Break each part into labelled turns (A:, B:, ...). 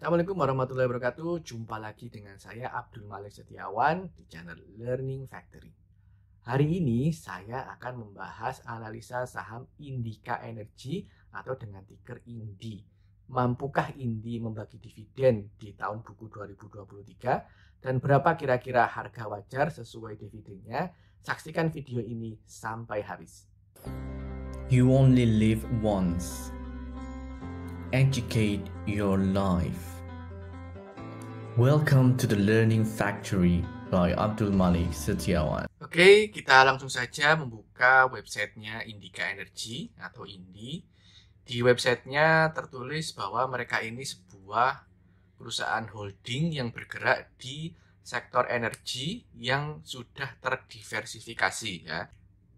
A: Assalamualaikum warahmatullahi wabarakatuh. Jumpa lagi dengan saya Abdul Malik Setiawan di channel Learning Factory. Hari ini saya akan membahas analisa saham Indika Energy atau dengan ticker INDI. Mampukah INDI membagi dividen di tahun buku 2023 dan berapa kira-kira harga wajar sesuai dividennya? Saksikan video ini sampai habis.
B: You only live once. Educate your life. Welcome to the Learning Factory by Abdul Malik Setiawan.
A: Oke, kita langsung saja membuka websitenya Indika Energy atau INDI. Di websitenya tertulis bahwa mereka ini sebuah perusahaan holding yang bergerak di sektor energi yang sudah terdiversifikasi ya.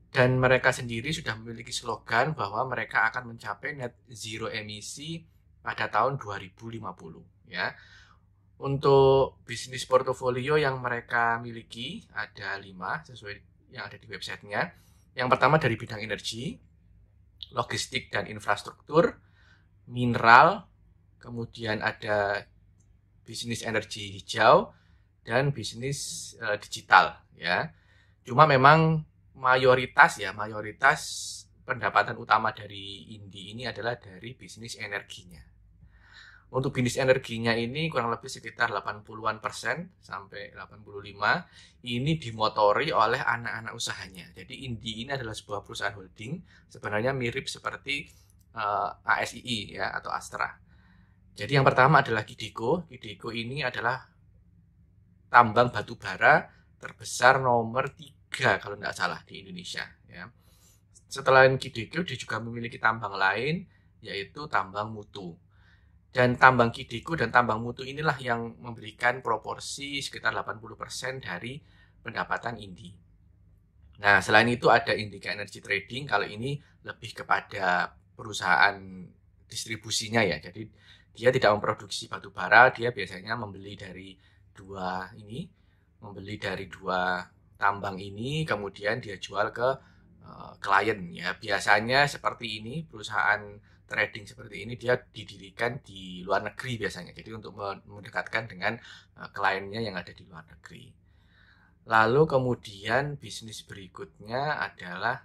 A: Dan mereka sendiri sudah memiliki slogan bahwa mereka akan mencapai net zero emisi pada tahun 2050 ya. Untuk bisnis portofolio yang mereka miliki ada 5 sesuai yang ada di websitenya. Yang pertama dari bidang energi, logistik dan infrastruktur, mineral, kemudian ada bisnis energi hijau, dan bisnis digital ya. Cuma memang mayoritas pendapatan utama dari INDI ini adalah dari bisnis energinya. Untuk bisnis energinya ini kurang lebih sekitar 80-an% sampai 85% ini dimotori oleh anak-anak usahanya. Jadi INDI ini adalah sebuah perusahaan holding, sebenarnya mirip seperti ASII ya atau Astra. Jadi yang pertama adalah Kideko. Kideko ini adalah tambang batu bara terbesar nomor 3 kalau tidak salah di Indonesia ya. Setelah Kideko dia juga memiliki tambang lain yaitu tambang mutu. Dan tambang Kideko dan tambang mutu inilah yang memberikan proporsi sekitar 80% dari pendapatan INDI. Nah, selain itu ada Indika Energy Trading. Kalau ini lebih kepada perusahaan distribusinya ya. Jadi dia tidak memproduksi batu bara, dia biasanya membeli dari dua tambang ini, kemudian dia jual ke klien ya. Biasanya seperti ini, perusahaan trading seperti ini dia didirikan di luar negeri biasanya. Jadi untuk mendekatkan dengan kliennya yang ada di luar negeri. Lalu kemudian bisnis berikutnya adalah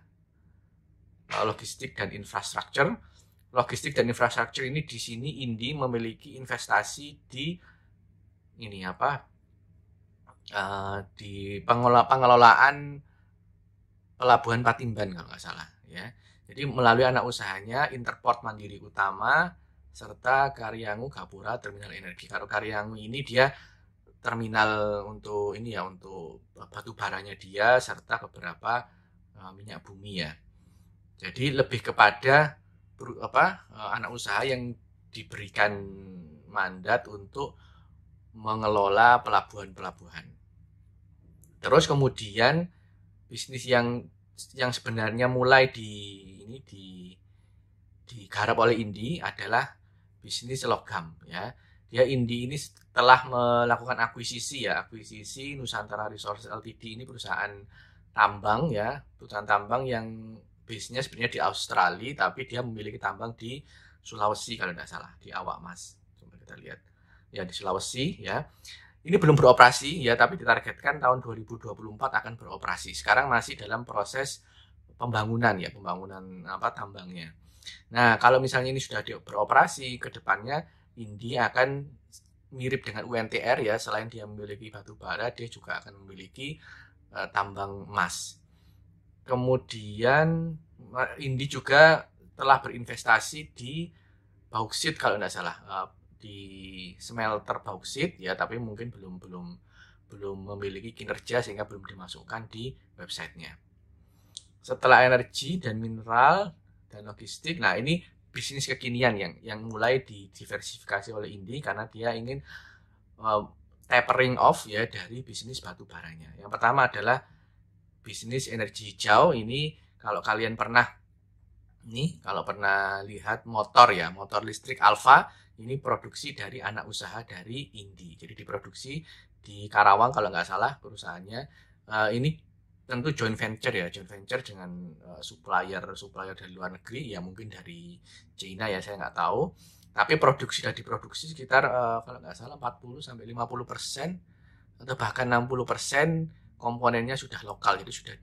A: logistik dan infrastruktur. Logistik dan infrastruktur ini di sini INDI memiliki investasi di di pengelolaan pelabuhan Patimban kalau nggak salah ya. Jadi melalui anak usahanya Interport Mandiri Utama serta Karyangu Gapura Terminal Energi. Kalau Karyangu ini dia terminal untuk untuk batu baranya dia serta beberapa minyak bumi ya. Jadi lebih kepada anak usaha yang diberikan mandat untuk mengelola pelabuhan-pelabuhan. Terus kemudian bisnis yang sebenarnya mulai digarap oleh INDI adalah bisnis logam ya. Dia INDI ini telah melakukan akuisisi Nusantara Resources Ltd ini perusahaan tambang ya, perusahaan tambang yang bisnisnya sebenarnya di Australia tapi dia memiliki tambang di Sulawesi kalau tidak salah, di Awak Mas. Coba kita lihat. Ya di Sulawesi ya. Ini belum beroperasi ya, tapi ditargetkan tahun 2024 akan beroperasi. Sekarang masih dalam proses pembangunan tambangnya. Nah, kalau misalnya ini sudah beroperasi, ke depannya INDI akan mirip dengan UNTR ya, selain dia memiliki batu bara, dia juga akan memiliki tambang emas. Kemudian INDI juga telah berinvestasi di bauksit kalau tidak salah, di smelter bauksit ya, tapi mungkin belum memiliki kinerja sehingga belum dimasukkan di websitenya. Setelah energi dan mineral dan logistik, nah ini bisnis kekinian yang mulai didiversifikasi oleh INDI karena dia ingin tapering off ya dari bisnis batu baranya. Yang pertama adalah bisnis energi hijau. Ini kalau kalian pernah lihat motor listrik Alfa, ini produksi dari anak usaha dari INDI. Jadi diproduksi di Karawang kalau nggak salah perusahaannya. Ini tentu joint venture dengan supplier dari luar negeri ya, mungkin dari China ya, saya nggak tahu. Tapi produksi sudah diproduksi sekitar kalau nggak salah 40-50% atau bahkan 60% komponennya sudah lokal, itu sudah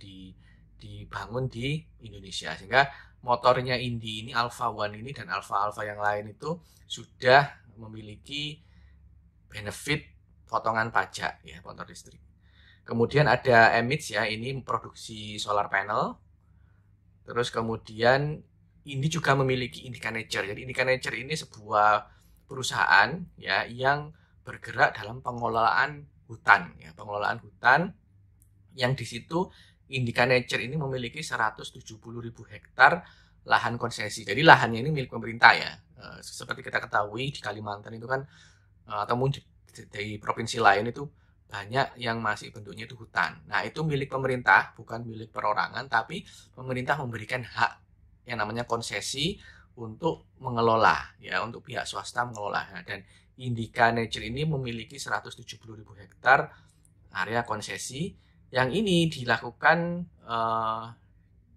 A: dibangun di Indonesia. Sehingga motornya Indi ini, Alpha One ini dan Alpha yang lain itu sudah memiliki benefit potongan pajak ya, motor listrik. Kemudian ada Emits ya, ini produksi solar panel. Terus kemudian ini juga memiliki Indica Nature. Jadi Indica Nature ini sebuah perusahaan ya yang bergerak dalam pengelolaan hutan ya, pengelolaan hutan yang di situ Indica Nature ini memiliki 170.000 hektar lahan konsesi. Jadi lahannya ini milik pemerintah ya. Seperti kita ketahui di Kalimantan itu kan atau mungkin di provinsi lain itu banyak yang masih bentuknya itu hutan. Nah, itu milik pemerintah, bukan milik perorangan, tapi pemerintah memberikan hak yang namanya konsesi untuk mengelola, ya, untuk pihak swasta mengelola. Nah, dan Indica Nature ini memiliki 170.000 hektar area konsesi yang ini dilakukan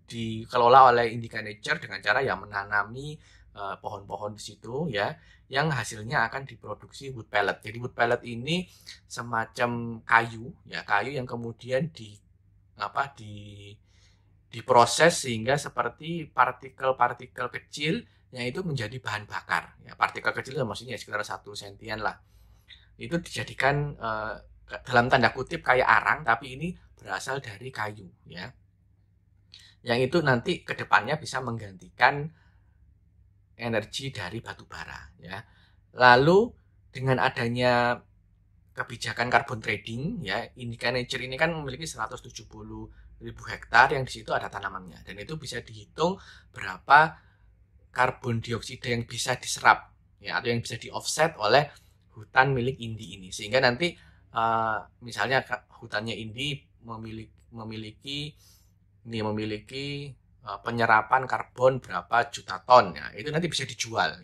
A: dikelola oleh Indica Nature dengan cara yang menanami pohon-pohon di situ ya, yang hasilnya akan diproduksi wood pellet. Jadi wood pellet ini semacam kayu ya, kayu yang kemudian diproses sehingga seperti partikel-partikel kecil yang itu menjadi bahan bakar. Ya, partikel kecil itu maksudnya sekitar 1 sentian lah. Itu dijadikan dalam tanda kutip kayak arang, tapi ini berasal dari kayu ya. Yang itu nanti ke depannya bisa menggantikan energi dari batu bara ya. Lalu dengan adanya kebijakan carbon trading ya, Indica Nature ini kan memiliki 170.000 hektar yang di situ ada tanamannya, dan itu bisa dihitung berapa karbon dioksida yang bisa diserap ya, atau yang bisa di offset oleh hutan milik Indi ini, sehingga nanti misalnya hutannya Indi memiliki penyerapan karbon berapa juta ton ya, itu nanti bisa dijual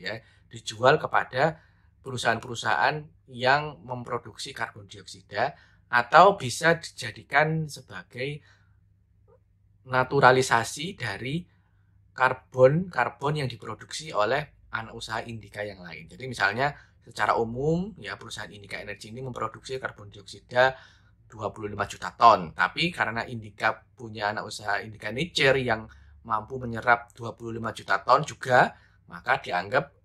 A: kepada perusahaan-perusahaan yang memproduksi karbon dioksida, atau bisa dijadikan sebagai naturalisasi dari karbon yang diproduksi oleh anak usaha Indica yang lain. Jadi misalnya secara umum ya, perusahaan Indica Energy ini memproduksi karbon dioksida 25 juta ton, tapi karena Indica punya anak usaha Indica Nature yang mampu menyerap 25 juta ton juga, maka dianggap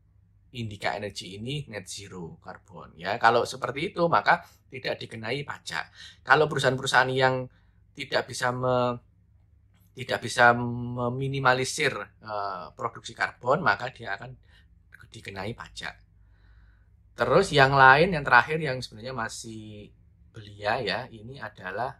A: Indica Energy ini net zero karbon ya. Kalau seperti itu maka tidak dikenai pajak. Kalau perusahaan-perusahaan yang tidak bisa meminimalisir produksi karbon, maka dia akan dikenai pajak. Terus yang lain, yang terakhir yang sebenarnya masih belia ya, ini adalah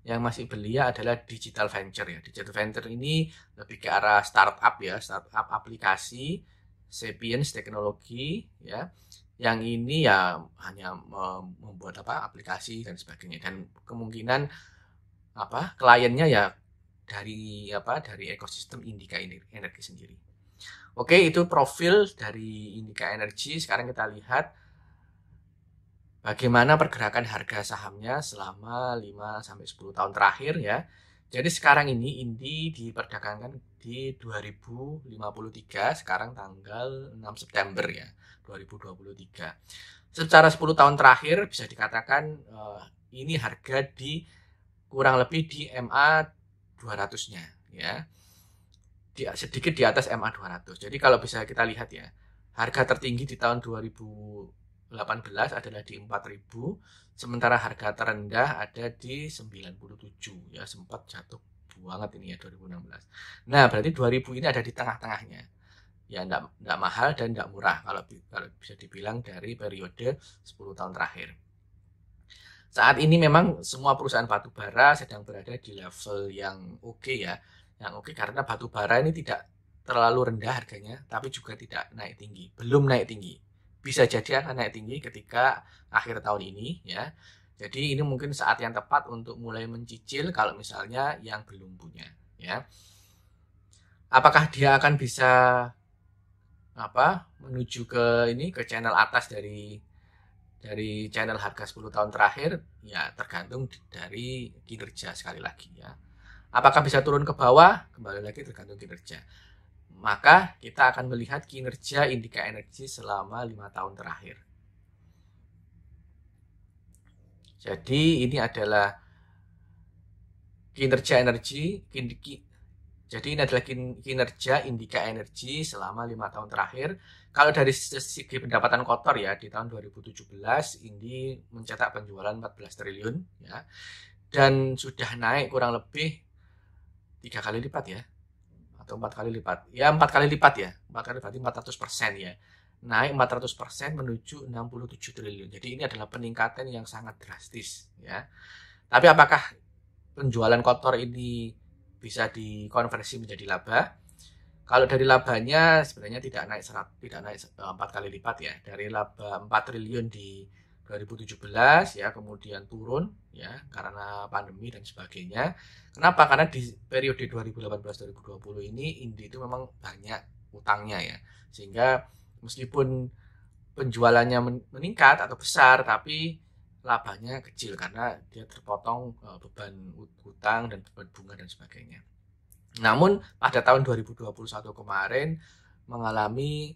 A: yang masih belia adalah digital venture ya. Digital venture ini lebih ke arah startup ya, startup aplikasi Sapiens teknologi ya. Yang ini ya hanya membuat aplikasi dan sebagainya, dan kemungkinan kliennya ya dari ekosistem Indica Energy sendiri. Oke, itu profil dari Indica Energy. Sekarang kita lihat bagaimana pergerakan harga sahamnya selama 5-10 tahun terakhir ya. Jadi sekarang ini Indi diperdagangkan di 2053, sekarang tanggal 6 September ya, 2023. Secara 10 tahun terakhir bisa dikatakan ini harga di kurang lebih di MA 200-nya ya. Sedikit di atas MA 200. Jadi kalau bisa kita lihat ya, harga tertinggi di tahun 2018 adalah di 4.000, sementara harga terendah ada di 97 ya, sempat jatuh banget ini ya 2016. Nah, berarti 2000 ini ada di tengah-tengahnya. Ya enggak mahal dan enggak murah kalau bisa dibilang dari periode 10 tahun terakhir. Saat ini memang semua perusahaan batu bara sedang berada di level yang oke ya. Yang oke karena batu bara ini tidak terlalu rendah harganya, tapi juga tidak naik tinggi. Belum naik tinggi. Bisa jadi akan naik tinggi ketika akhir tahun ini ya. Jadi ini mungkin saat yang tepat untuk mulai mencicil kalau misalnya yang belum punya ya. Apakah dia akan bisa menuju ke channel atas dari channel harga 10 tahun terakhir ya, tergantung dari kinerja sekali lagi ya. Apakah bisa turun ke bawah? Kembali lagi tergantung kinerja. maka kita akan melihat kinerja Indica Energy selama 5 tahun terakhir. Jadi ini adalah kinerja kinerja Indica Energy selama 5 tahun terakhir. Kalau dari segi pendapatan kotor ya, di tahun 2017 Indi mencetak penjualan 14 triliun ya. Dan sudah naik kurang lebih 3 kali lipat ya. Atau 4 kali lipat. Ya 4 kali lipat ya. 4 kali berarti 400% ya. Naik 400% menuju 67 triliun. Jadi ini adalah peningkatan yang sangat drastis ya. Tapi apakah penjualan kotor ini bisa dikonversi menjadi laba? Kalau dari labanya sebenarnya tidak naik 4 kali lipat ya. Dari laba 4 triliun di 2017 ya, kemudian turun ya karena pandemi dan sebagainya. Kenapa? Karena di periode 2018-2020 ini Indi itu memang banyak utangnya ya. Sehingga meskipun penjualannya meningkat atau besar, tapi labanya kecil karena dia terpotong beban utang dan beban bunga dan sebagainya. Namun pada tahun 2021 kemarin mengalami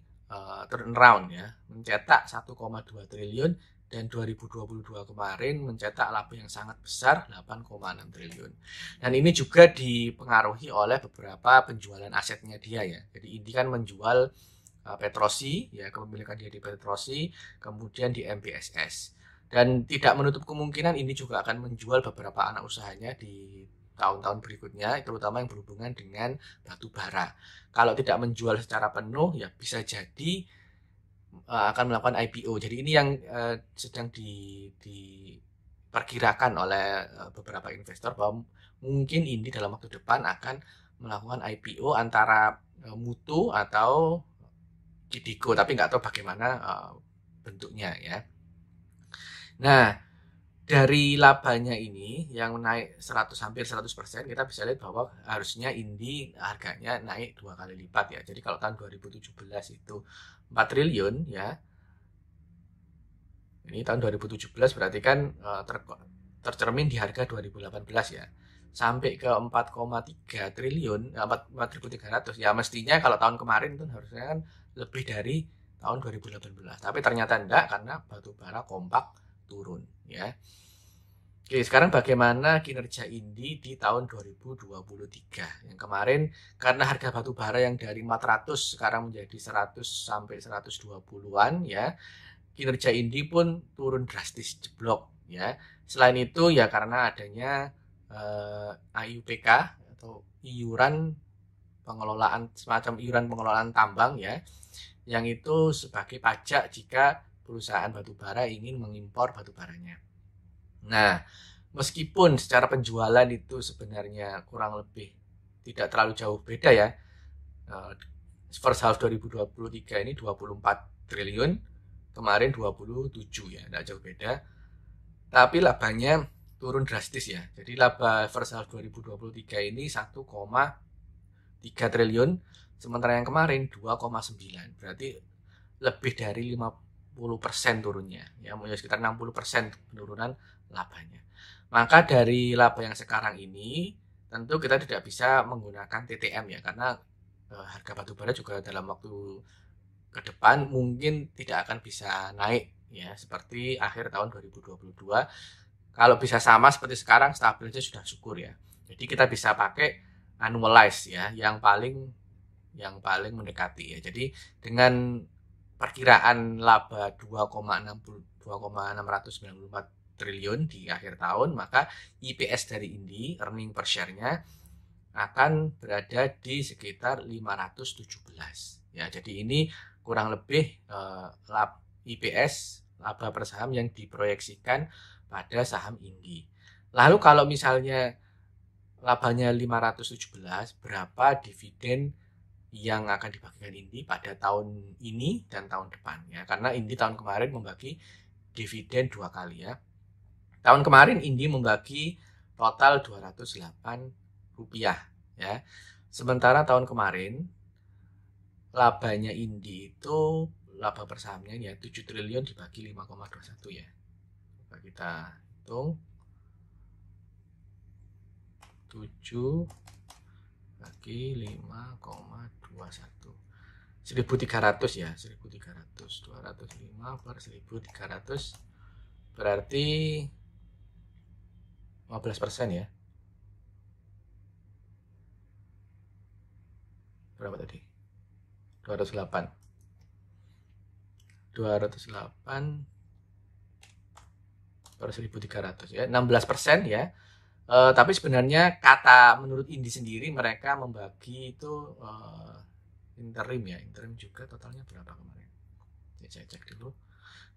A: turnaround ya, mencetak 1,2 triliun dan 2022 kemarin mencetak laba yang sangat besar 8,6 triliun. Dan ini juga dipengaruhi oleh beberapa penjualan asetnya dia ya. Jadi Indi kan menjual Petrosi ya, kepemilikan dia di Petrosi, kemudian di MBSS. Dan tidak menutup kemungkinan ini juga akan menjual beberapa anak usahanya di tahun-tahun berikutnya, terutama yang berhubungan dengan batu bara. Kalau tidak menjual secara penuh, ya bisa jadi akan melakukan IPO. Jadi ini yang sedang diperkirakan oleh beberapa investor bahwa mungkin ini dalam waktu depan akan melakukan IPO antara Mutu atau Kidigo, tapi nggak tahu bagaimana bentuknya ya. Nah, dari labanya ini yang naik hampir 100%, kita bisa lihat bahwa harusnya Indi harganya naik 2 kali lipat ya. Jadi kalau tahun 2017 itu 4 triliun ya. Ini tahun 2017 berarti kan tercermin di harga 2018 ya. Sampai ke 4,3 triliun, 4.300 ya, mestinya kalau tahun kemarin itu harusnya kan lebih dari tahun 2018. Tapi ternyata enggak karena batu bara kompak turun ya. Oke, sekarang bagaimana kinerja Indi di tahun 2023? Yang kemarin karena harga batu bara yang dari 400 sekarang menjadi 100 sampai 120-an ya. Kinerja Indi pun turun drastis, jeblok ya. Selain itu ya karena adanya IUPK atau iuran pengelolaan, semacam iuran pengelolaan tambang ya, yang itu sebagai pajak jika perusahaan batubara ingin mengimpor batubaranya. Nah, meskipun secara penjualan itu sebenarnya kurang lebih tidak terlalu jauh beda ya, first half 2023 ini 24 triliun, kemarin 27 ya, tidak jauh beda, tapi labanya turun drastis ya. Jadi laba first half 2023 ini 1,3 triliun, sementara yang kemarin 2,9. Berarti lebih dari 50% turunnya. Ya, sekitar 60% penurunan labanya. Maka dari laba yang sekarang ini, tentu kita tidak bisa menggunakan TTM ya, karena harga batubara juga dalam waktu ke depan mungkin tidak akan bisa naik ya, seperti akhir tahun 2022. Kalau bisa sama seperti sekarang, stabil aja sudah syukur ya. Jadi kita bisa pakai annualize ya, yang paling mendekati ya. Jadi dengan perkiraan laba 2,694 triliun di akhir tahun, maka EPS dari Indi, earning per share-nya akan berada di sekitar 517 ya. Jadi ini kurang lebih EPS laba per saham yang diproyeksikan pada saham Indi. Lalu kalau misalnya labanya 517, berapa dividen yang akan dibagikan Indi pada tahun ini dan tahun depan ya? Karena Indi tahun kemarin membagi dividen 2 kali ya. Tahun kemarin Indi membagi total 208 rupiah ya. Sementara tahun kemarin labanya Indi itu laba per sahamnya ya 7 triliun dibagi 5,21 ya. Coba kita hitung. 7 bagi 5,21. 1.300 ya, 1.300. 205 per 1.300 berarti 15% ya. Berapa tadi? 208 per 1.300 ya, 16% ya. Tapi sebenarnya menurut Indi sendiri mereka membagi itu interim ya, interim juga totalnya berapa kemarin? Ya, saya cek dulu.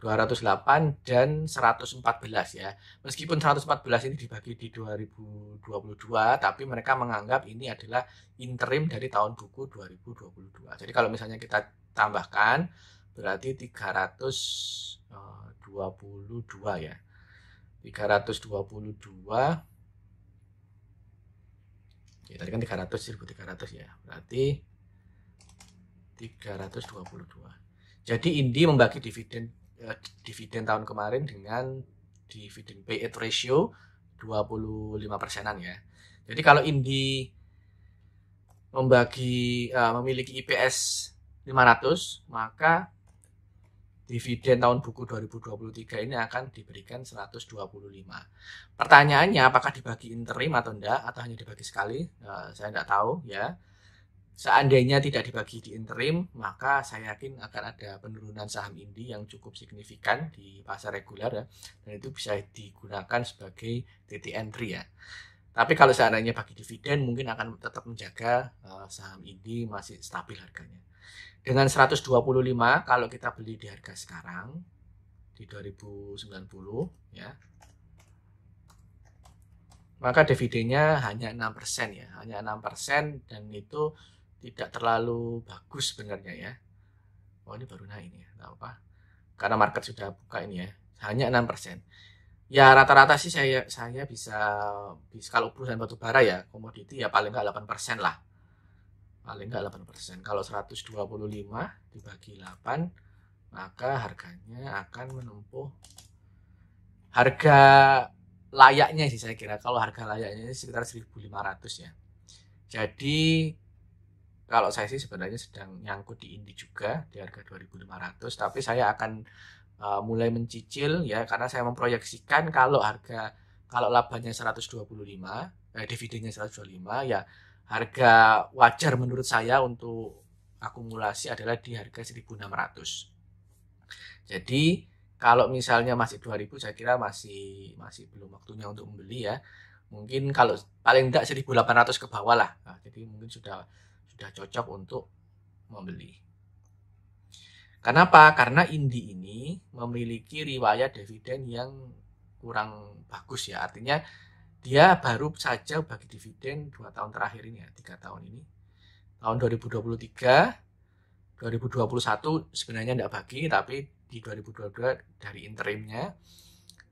A: 208 dan 114 ya. Meskipun 114 ini dibagi di 2022, tapi mereka menganggap ini adalah interim dari tahun buku 2022. Jadi kalau misalnya kita tambahkan berarti 322 ya. 322. Ya, tadi kan 1.300 ya. Berarti 322. Jadi Indi membagi dividen tahun kemarin dengan dividen payout ratio 25%-an ya. Jadi kalau Indi memiliki IPS 500, maka dividen tahun buku 2023 ini akan diberikan 125. Pertanyaannya apakah dibagi interim atau enggak, atau hanya dibagi sekali? Saya enggak tahu ya. Seandainya tidak dibagi di interim, maka saya yakin akan ada penurunan saham Indi yang cukup signifikan di pasar reguler ya. Dan itu bisa digunakan sebagai titik entry ya. Tapi kalau seandainya bagi dividen mungkin akan tetap menjaga saham Indi masih stabil harganya. Dengan 125 kalau kita beli di harga sekarang di 2090 ya, maka dividennya hanya 6% ya, hanya 6% dan itu tidak terlalu bagus sebenarnya ya. Oh ini baru naik ini ya, nggak apa, karena market sudah buka ini ya, hanya 6%. Ya rata-rata sih saya bisa kalau perusahaan batubara ya, komoditi ya paling nggak 8% lah. Paling nggak 8%. Kalau 125 dibagi 8, maka harganya akan menempuh harga layaknya sih saya kira. Kalau harga layaknya sekitar 1.500 ya. Jadi kalau saya sih sebenarnya sedang nyangkut di Indi juga di harga 2.500, tapi saya akan mulai mencicil ya, karena saya memproyeksikan kalau labanya 125, dividennya 125 ya, harga wajar menurut saya untuk akumulasi adalah di harga 1.600. Jadi kalau misalnya masih 2.000 saya kira masih belum waktunya untuk membeli ya. Mungkin kalau paling tidak 1.800 ke bawah lah. Nah, jadi mungkin sudah cocok untuk membeli. Kenapa? Karena Indi ini memiliki riwayat dividen yang kurang bagus ya. Artinya dia baru saja bagi dividen 2 tahun terakhir ini ya, 3 tahun ini. Tahun 2023, 2021 sebenarnya tidak bagi, tapi di 2022 dari interimnya.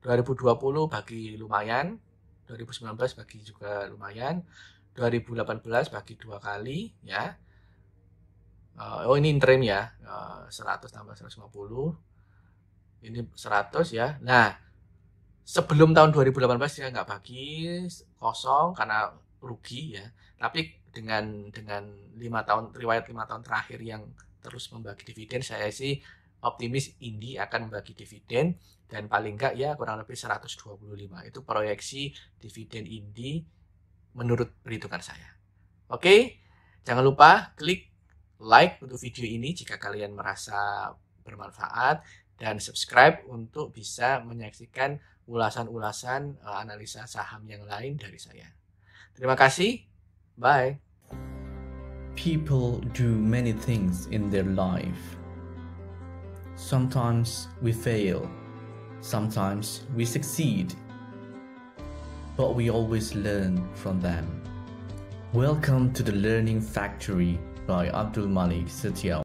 A: 2020 bagi lumayan, 2019 bagi juga lumayan, 2018 bagi 2 kali ya. Oh ini interim ya, 100 tambah 150, ini 100 ya. Nah sebelum tahun 2018 dia nggak bagi, kosong karena rugi ya. Tapi dengan 5 tahun riwayat 5 tahun terakhir yang terus membagi dividen, saya sih optimis Indi akan membagi dividen dan paling nggak ya kurang lebih 125. Itu proyeksi dividen Indi menurut perhitungan saya. Oke, jangan lupa klik like untuk video ini jika kalian merasa bermanfaat dan subscribe untuk bisa menyaksikan ulasan-ulasan analisa saham yang lain dari saya. Terima kasih. Bye.
B: People do many things in their life. Sometimes we fail. Sometimes we succeed. But we always learn from them. Welcome to the Learning Factory by Abdul Malik Setiawan.